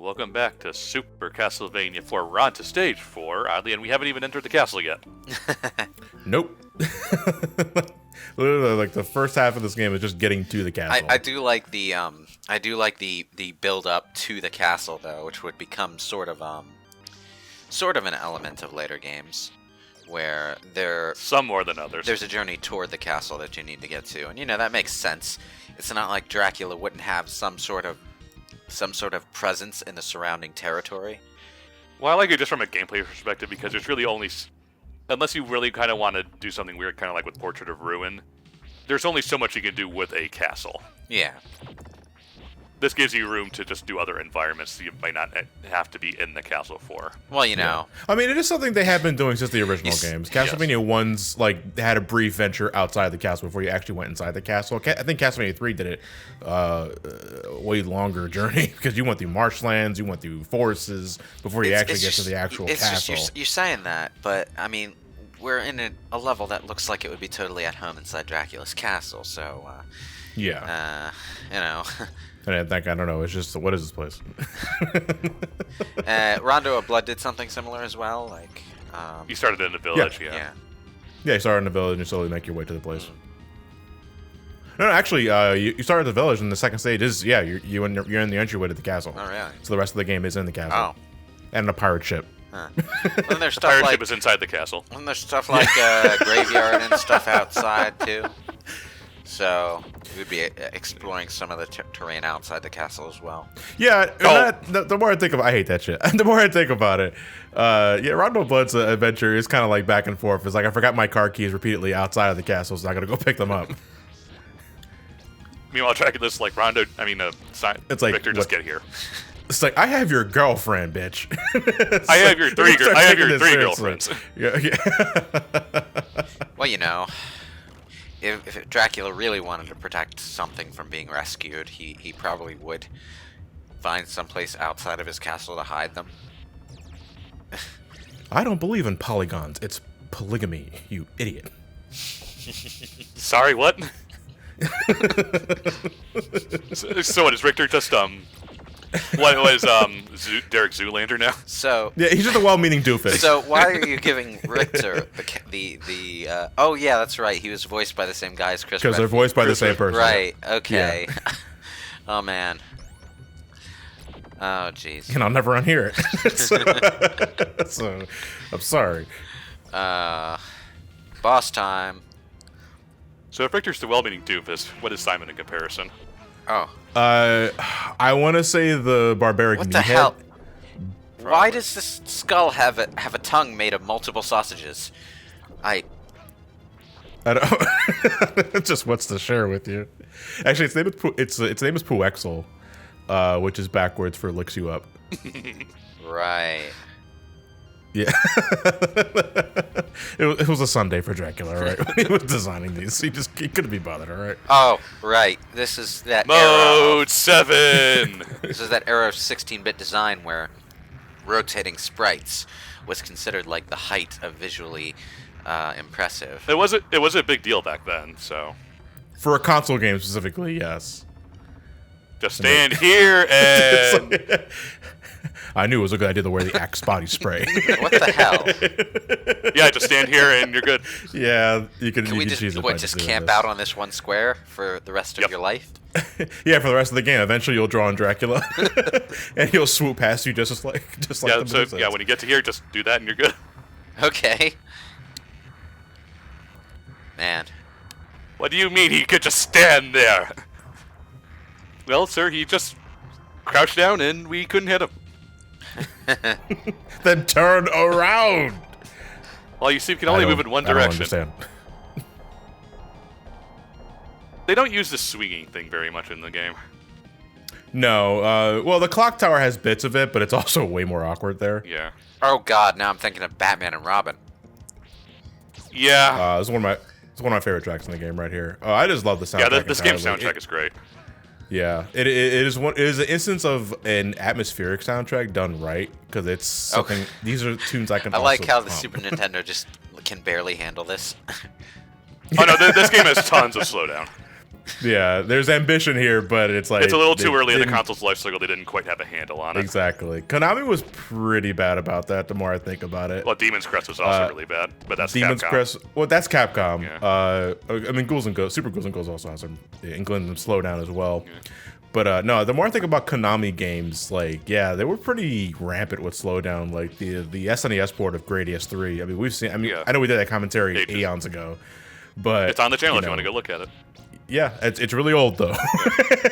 Welcome back to Super Castlevania IV. We're on to stage 4, oddly, and we haven't even entered the castle yet. Nope. Literally, like the first half of this game is just getting to the castle. I do like the build up to the castle though, which would become sort of an element of later games, where some more than others. There's a journey toward the castle that you need to get to, and that makes sense. It's not like Dracula wouldn't have some sort of presence in the surrounding territory. Well, I like it just from a gameplay perspective because there's really only, unless you really kind of want to do something weird, kind of like with Portrait of Ruin, there's only so much you can do with a castle. Yeah. This gives you room to just do other environments that you might not have to be in the castle for. Well, Yeah. I mean, it is something they have been doing since the original games. Castlevania 1's had a brief venture outside the castle before you actually went inside the castle. I think Castlevania 3 did it way longer journey because you went through marshlands, you went through forests before you actually get to the actual castle. You're saying that, but I mean, we're in a level that looks like it would be totally at home inside Dracula's castle, so yeah. And I think, I don't know, it's just, what is this place? Rondo of Blood did something similar as well. You started in the village, yeah. Yeah, you started in the village and you slowly make your way to the place. No, actually, you start at the village and the second stage is, you're in the entryway to the castle. Oh, really? So the rest of the game is in the castle. Oh. And a pirate ship. Huh. And there's The stuff pirate like, ship is inside the castle. and there's stuff like graveyard and stuff outside, too. So we'd be exploring some of the terrain outside the castle as well. Yeah, the more I think about it, I hate that shit. The more I think about it, Rondo Blood's adventure is kind of like back and forth. It's like I forgot my car keys repeatedly outside of the castle, so I gotta go pick them up. Meanwhile, Dracula's like, it's like, Victor, just get here. It's like, I have your girlfriend, bitch. I have your three girlfriends. Yeah. Well, if Dracula really wanted to protect something from being rescued, he probably would find someplace outside of his castle to hide them. I don't believe in polygons. It's polygamy, you idiot. Sorry, what? So what is Richter just what was Derek Zoolander now? So yeah, he's just a well-meaning doofus. So why are you giving Richter the oh yeah, that's right, he was voiced by the same guy as Chris. Because they're voiced by the same person. Right. Okay. Yeah. Oh man. Oh jeez. And I'll never unhear it. So I'm sorry. Boss time. So if Richter's the well-meaning doofus, what is Simon in comparison? Oh. I want to say the barbaric What meathead. the hell? Why does this skull have a tongue made of multiple sausages? I don't. It's just what's to share with you. Actually, its name is Puexel, which is backwards for licks you up. Right. Yeah. It was a Sunday for Dracula, right? When he was designing these, he couldn't be bothered, all right? Oh, right. This is that Mode 7. This is that era of 16-bit design where rotating sprites was considered like the height of visually impressive. It was a big deal back then, so. For a console game specifically, yes. Just stand here and. I knew it was a good idea to wear the Axe body spray. What the hell? Yeah, just stand here and you're good. Yeah, you can. Can we just camp out on this one square for the rest of your life? Yeah, for the rest of the game. Eventually, you'll draw on Dracula, and he'll swoop past you just like yeah. The So when you get to here, just do that and you're good. Okay. Man. What do you mean he could just stand there? Well, sir, he just crouched down and we couldn't hit him. Then turn around. Well, you see, we can only move in one direction. I don't understand. They don't use the swinging thing very much in the game. No. Well, the clock tower has bits of it, but it's also way more awkward there. Yeah. Oh God! Now I'm thinking of Batman and Robin. Yeah. It's one of my favorite tracks in the game right here. Oh, I just love the soundtrack. Yeah, this game's soundtrack is great. Yeah, it is an instance of an atmospheric soundtrack done right because it's something. Okay. These are tunes I can. I like how the Super Nintendo just can barely handle this. Oh no, this game has tons of slowdown. Yeah, there's ambition here, but it's like It's a little too early in the console's life cycle. They didn't quite have a handle on it. Exactly. Konami was pretty bad about that. The more I think about it. Well, Demon's Crest was also really bad, but that's Demon's Capcom. Crest. Well, that's Capcom. Yeah. I mean, Ghouls and Ghosts, Super Ghouls and Ghosts also has some inkling and slowdown as well. Yeah. But no, the more I think about Konami games, like, yeah, they were pretty rampant with slowdown. Like the SNES port of Gradius 3. I mean, we've seen. I mean, I know we did that commentary eons ago, but it's on the channel if you want to go look at it. Yeah, it's really old though.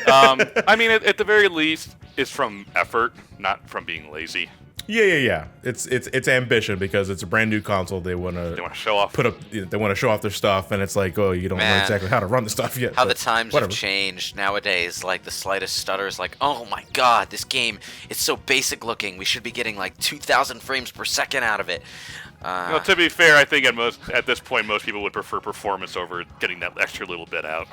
I mean, at the very least, it's from effort, not from being lazy. Yeah. It's ambition because it's a brand new console. They want to show off. They want to show off their stuff, and it's like, oh, you don't know exactly how to run the stuff yet. How the times have changed nowadays. Like the slightest stutter is like, oh my god, this game is so basic looking. We should be getting like 2,000 frames per second out of it. To be fair, I think at this point, most people would prefer performance over getting that extra little bit out.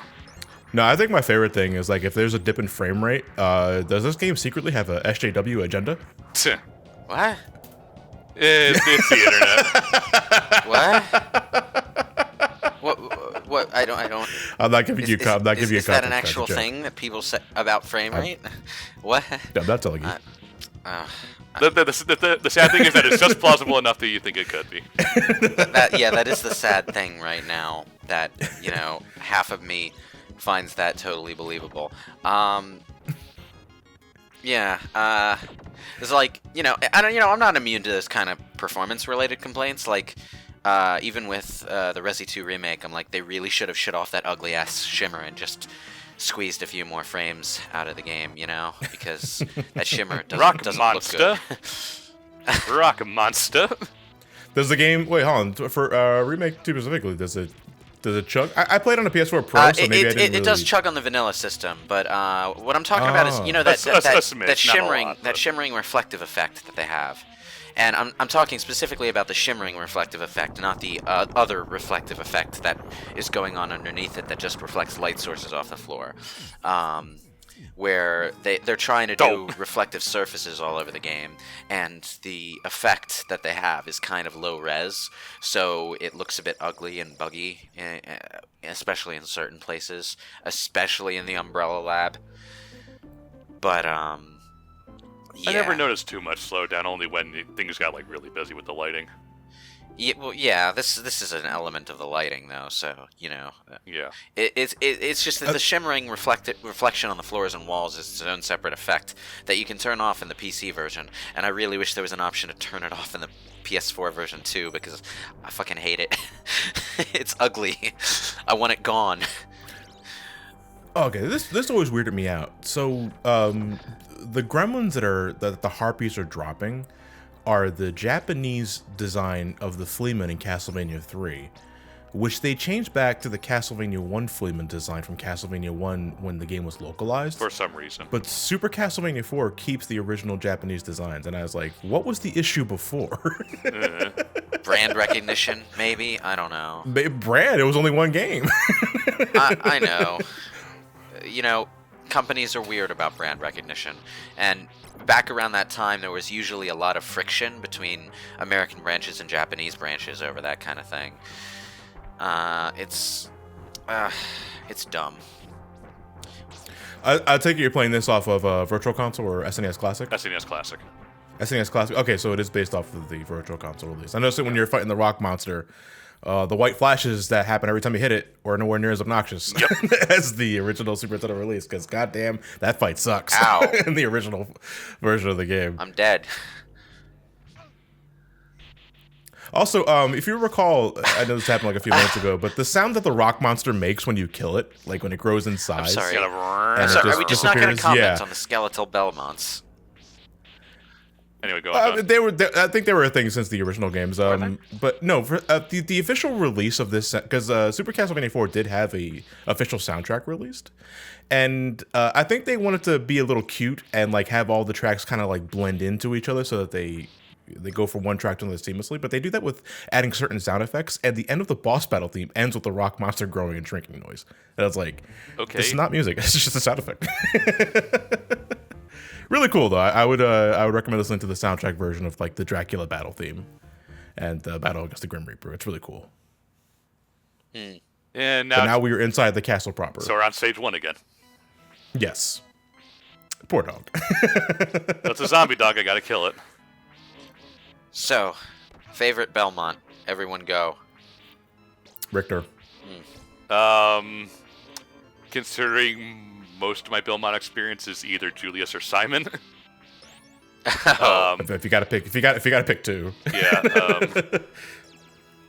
No, I think my favorite thing is like if there's a dip in frame rate, does this game secretly have a SJW agenda? What? It's the internet. What? I don't. I'm not giving you. I'm not giving you. Is that an actual thing that people say about frame rate? What? I'm not telling you. The sad thing is that it's just plausible enough that you think it could be. That is the sad thing right now. That half of me finds that totally believable. It's like I'm not immune to this kind of performance-related complaints. Like even with the Resi 2 remake, I'm like, they really should have shut off that ugly ass shimmer and just squeezed a few more frames out of the game, because that shimmer doesn't look good. Rock monster. Does the game? Wait, hold on. For remake 2 specifically, does it chug? I played on a PS4 Pro, so maybe I didn't it does chug on the vanilla system, but what I'm talking about is that shimmering reflective effect that they have. And I'm talking specifically about the shimmering reflective effect, not the other reflective effect that is going on underneath it that just reflects light sources off the floor. Where they're trying to do reflective surfaces all over the game, and the effect that they have is kind of low res, so it looks a bit ugly and buggy, especially in certain places, especially in the Umbrella Lab. But I never noticed too much slowdown, only when things got like really busy with the lighting. Yeah, well, yeah. This is an element of the lighting, though. So Yeah. It's just that the shimmering reflection on the floors and walls is its own separate effect that you can turn off in the PC version. And I really wish there was an option to turn it off in the PS4 version too, because I fucking hate it. It's ugly. I want it gone. Okay, this always weirded me out. So the gremlins that the harpies are dropping are the Japanese design of the Fleaman in Castlevania 3, which they changed back to the Castlevania 1 Fleaman design from Castlevania 1 when the game was localized. For some reason. But Super Castlevania 4 keeps the original Japanese designs, and I was like, what was the issue before? Brand recognition, maybe? I don't know. Brand? It was only one game. I know. Companies are weird about brand recognition, and back around that time there was usually a lot of friction between American branches and Japanese branches over that kind of thing. It's dumb. I take it you're playing this off of Virtual Console or SNES Classic? SNES Classic. SNES Classic. Okay, so it is based off of the Virtual Console release. I noticed that when you're fighting the rock monster, the white flashes that happen every time you hit it are nowhere near as obnoxious as the original Super Nintendo release, because goddamn, that fight sucks. Ow. In the original version of the game. I'm dead. Also, if you recall, I know this happened like a few minutes ago, but the sound that the rock monster makes when you kill it, like when it grows in size. I'm sorry. Are we just not going to comment on the skeletal Belmonts? Anyway, go on. I think they were a thing since the original games. But no, for, the official release of this, because Super Castlevania 4 did have a official soundtrack released, and I think they wanted to be a little cute and like have all the tracks kind of like blend into each other so that they go from one track to another seamlessly. But they do that with adding certain sound effects, and the end of the boss battle theme ends with the rock monster growing and shrinking noise. And I was like, okay, this is not music; it's just a sound effect. Really cool though. I would recommend listening to the soundtrack version of like the Dracula battle theme and the battle against the Grim Reaper. It's really cool. Yeah, And now we are inside the castle proper. So we're on stage 1 again. Yes. Poor dog. That's a zombie dog. I gotta kill it. So, favorite Belmont. Everyone go. Richter. Considering most of my Belmont experience is either Julius or Simon. If you gotta pick two. Yeah.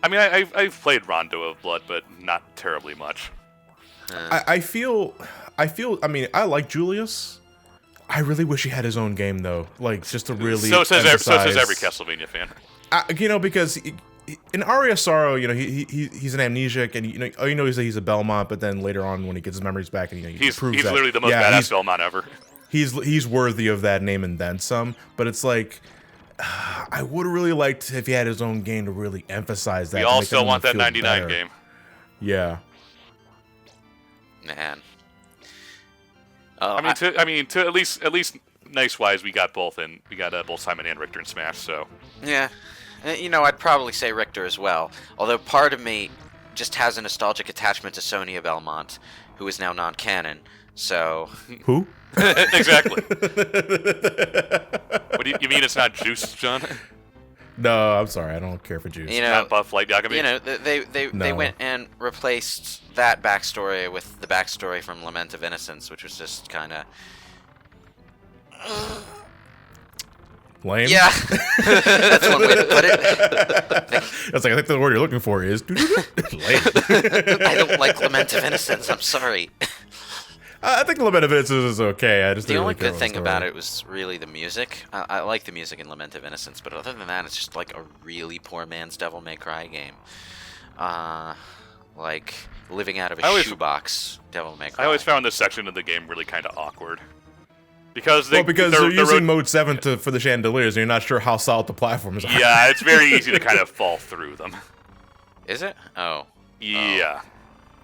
I mean, I've played Rondo of Blood, but not terribly much. I feel. I mean, I like Julius. I really wish he had his own game though, like just to really. So says every Castlevania fan. Because in Aria of Sorrow, he's an amnesiac, and all you know is that he's a Belmont. But then later on, when he gets his memories back, and he proves he's that, literally the most badass Belmont ever. He's worthy of that name and then some. But it's like, I would have really liked if he had his own game to really emphasize that. We all still want that 99 game. Yeah. Man. I mean, to at least nice wise, we got both both Simon and Richter in Smash. So. Yeah. I'd probably say Richter as well. Although part of me just has a nostalgic attachment to Sonia Belmont, who is now non-canon. So. Who? Exactly. What do you mean it's not Juice, John? No, I'm sorry. I don't care for Juice. Not Buff Light Yagami? They went and replaced that backstory with the backstory from Lament of Innocence, which was just kind of... Lame? Yeah. That's one way to put it. That's like, I think the word you're looking for is... lame. I don't like Lament of Innocence. I'm sorry. I think Lament of Innocence is okay. The only good thing about it was really the music. I like the music in Lament of Innocence, but other than that, it's just like a really poor man's Devil May Cry game. Like living out of a shoebox Devil May Cry. I always found this section of the game really kind of awkward. Because they're using Mode 7 for the chandeliers, and you're not sure how solid the platforms are. Yeah, it's very easy to kind of fall through them. Is it? Oh. Yeah. Oh.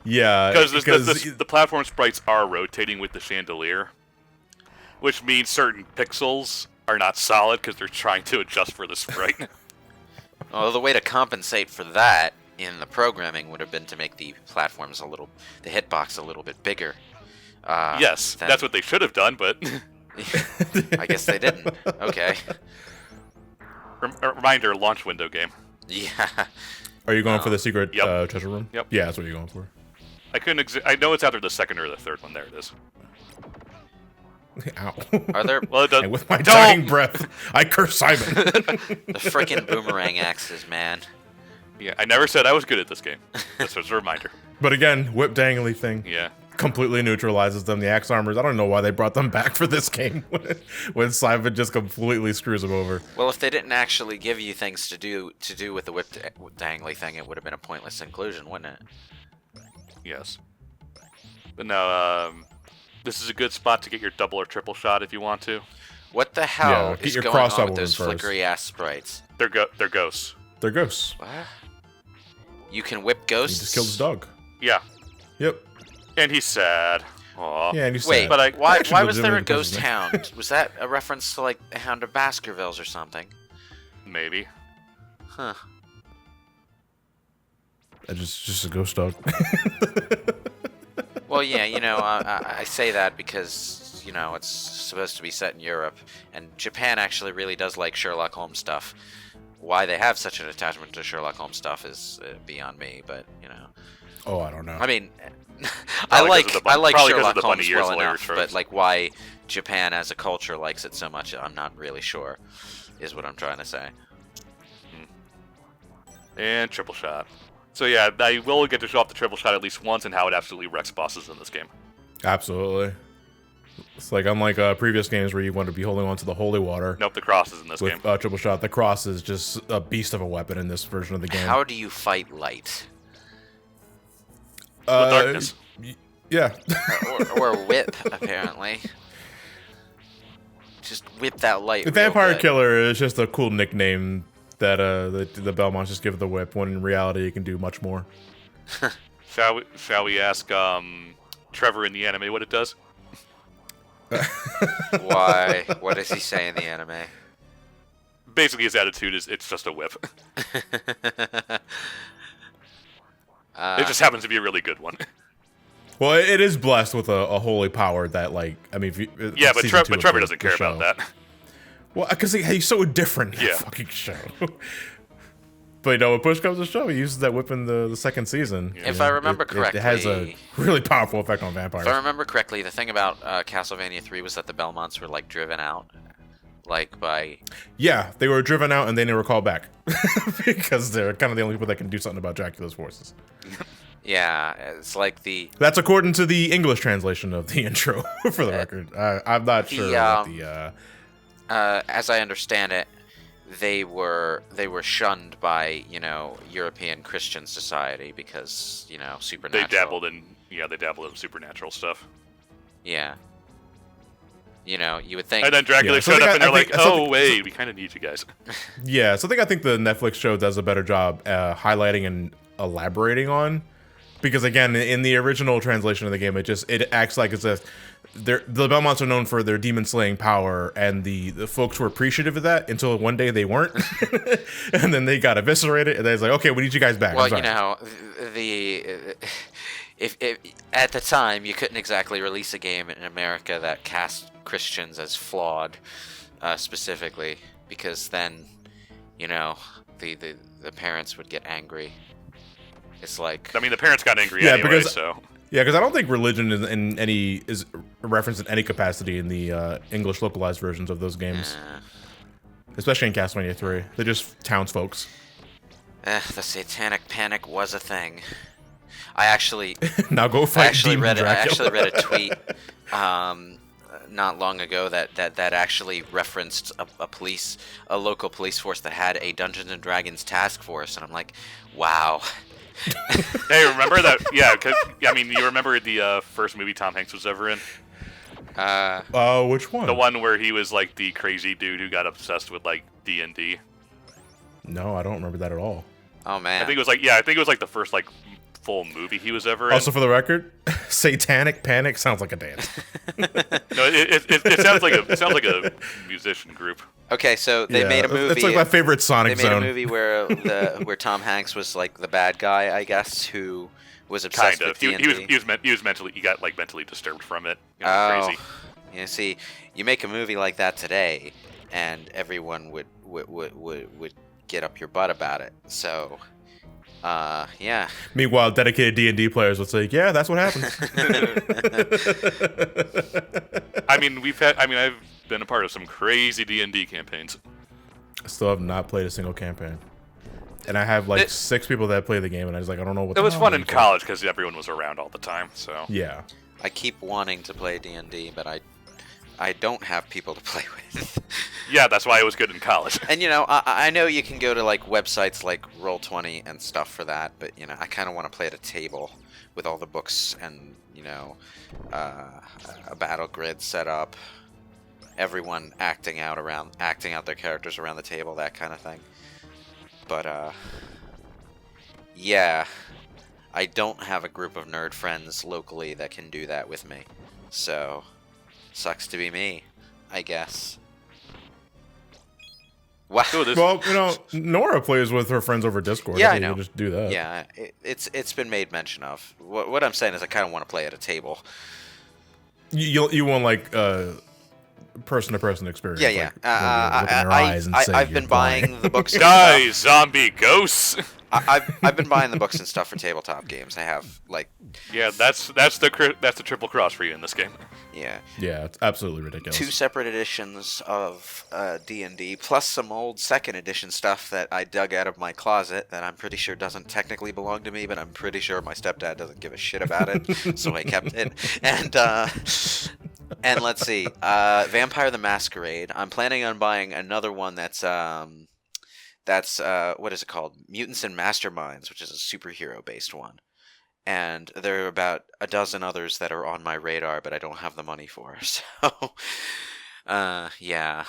Yeah, because the platform sprites are rotating with the chandelier, which means certain pixels are not solid because they're trying to adjust for the sprite. Well, the way to compensate for that in the programming would have been to make the platforms the hitbox a little bit bigger. Yes, that's what they should have done, but... I guess they didn't. Okay. Reminder, launch window game. Yeah. Are you going for the secret treasure room? Yep. Yeah, that's what you're going for. I know it's either the second or the third one. There it is. Ow. Are there... Well, it does... And with my dying breath, I curse Simon. The frickin' boomerang axes, man. Yeah, I never said I was good at this game. That's just a reminder. But again, whip dangly thing. Yeah. Completely neutralizes them. The axe armors, I don't know why they brought them back for this game when Simon just completely screws them over. Well, if they didn't actually give you things to do with the whip dangly thing, it would have been a pointless inclusion, wouldn't it? Yes. But no, this is a good spot to get your double or triple shot if you want to. What the hell is going on with those flickery ass sprites? They're ghosts. They're ghosts. What? You can whip ghosts? He just killed his dog. Yeah. Yep. And he's sad. Aww. Yeah, and he's sad. But why was there a ghost hound? Was that a reference to like a Hound of Baskervilles or something? Maybe. Huh. Just a ghost dog. Well, yeah, I say that because, it's supposed to be set in Europe, and Japan actually really does like Sherlock Holmes stuff. Why they have such an attachment to Sherlock Holmes stuff is beyond me, but, Oh, I don't know. I mean, I like Sherlock Holmes well enough, tropes. But, like, why Japan as a culture likes it so much, I'm not really sure, is what I'm trying to say. And triple shot. So yeah, I will get to show off the triple shot at least once and how it absolutely wrecks bosses in this game. Absolutely. It's like unlike previous games where you want to be holding on to the holy water. Nope, the cross is in this game. With triple shot, the cross is just a beast of a weapon in this version of the game. How do you fight light? With darkness. Yeah. or whip, apparently. Just whip that light. The Vampire Killer is just a cool nickname that the Belmonts just give the whip, when in reality it can do much more. Shall we ask Trevor in the anime what it does? Why? What does he say in the anime? Basically, his attitude is it's just a whip. It just happens to be a really good one. Well, it is blessed with a holy power that, like, I mean, if you, yeah, but Trevor doesn't care about that. Well, because he's so different in that fucking show. But, you know, when push comes to shove, he uses that whip in the second season. Yeah. If I remember correctly... It has a really powerful effect on vampires. If I remember correctly, the thing about Castlevania 3 was that the Belmonts were, like, driven out. Like, by... Yeah, they were driven out and then they were called back. Because they're kind of the only people that can do something about Dracula's forces. Yeah, it's like the... That's according to the English translation of the intro, for the record. I'm not sure what the... as I understand it, they were shunned by, you know, European Christian society because, you know, supernatural. They dabbled in supernatural stuff. Yeah. You know, you would think. And then Dracula showed up, and they're like, "Oh wait, we kind of need you guys." Yeah, something I think the Netflix show does a better job highlighting and elaborating on, because again, in the original translation of the game, it acts like it's the Belmonts are known for their demon slaying power, and the folks were appreciative of that until one day they weren't, and then they got eviscerated, and then it's like, okay, we need you guys back. Well, you know, if at the time you couldn't exactly release a game in America that cast Christians as flawed, specifically, because then, you know, the parents would get angry. It's like, I mean, the parents got angry anyway, so. Yeah, because I don't think religion is referenced in any capacity in the English localized versions of those games, especially in Castlevania 3. They're just townsfolks. The Satanic Panic was a thing. I actually now go fight Demon Dracula. I actually read a tweet not long ago that actually referenced a local police force that had a Dungeons and Dragons task force, and I'm like, wow. Hey, remember that? Yeah, I mean, you remember the first movie Tom Hanks was ever in? Which one? The one where he was like the crazy dude who got obsessed with like D&D. No, I don't remember that at all. Oh man, I think it was like the first like full movie he was ever in. Also, for the record, Satanic Panic sounds like a dance. No, it sounds like a musician group. Okay, so they made a movie. It's like my favorite Sonic Zone. They made a movie where Tom Hanks was like the bad guy, I guess, who was obsessed with D&D. He got like mentally disturbed from it. It was crazy. You see, you make a movie like that today, and everyone would get up your butt about it. So. Yeah. Meanwhile, dedicated D&D players would say, "Yeah, that's what happened." I mean, I've been a part of some crazy D&D campaigns. I still have not played a single campaign, and I have like 6 people that play the game, and I was like, I don't know what. It was fun in college because everyone was around all the time. So yeah, I keep wanting to play D&D, but I don't have people to play with. Yeah, that's why it was good in college. And, you know, I know you can go to, like, websites like Roll20 and stuff for that, but, you know, I kind of want to play at a table with all the books and, you know, a battle grid set up, everyone acting out their characters around the table, that kind of thing. But, yeah, I don't have a group of nerd friends locally that can do that with me, so... Sucks to be me, I guess. Wow. Well, you know, Nora plays with her friends over Discord. Yeah, I know. Just do that. Yeah, it's been made mention of. What I'm saying is, I kind of want to play at a table. You want like person-to-person experience. Yeah, yeah. Like, I've been buying the books. Guys, zombie ghosts. I've been buying the books and stuff for tabletop games. I have like. Yeah, that's the triple cross for you in this game. Yeah. Yeah, it's absolutely ridiculous. 2 separate editions of D&D, plus some old second edition stuff that I dug out of my closet that I'm pretty sure doesn't technically belong to me, but I'm pretty sure my stepdad doesn't give a shit about it, so I kept it. And let's see, Vampire the Masquerade. I'm planning on buying another one that's what is it called? Mutants and Masterminds, which is a superhero-based one. And there are about a dozen others that are on my radar, but I don't have the money for. So, yeah.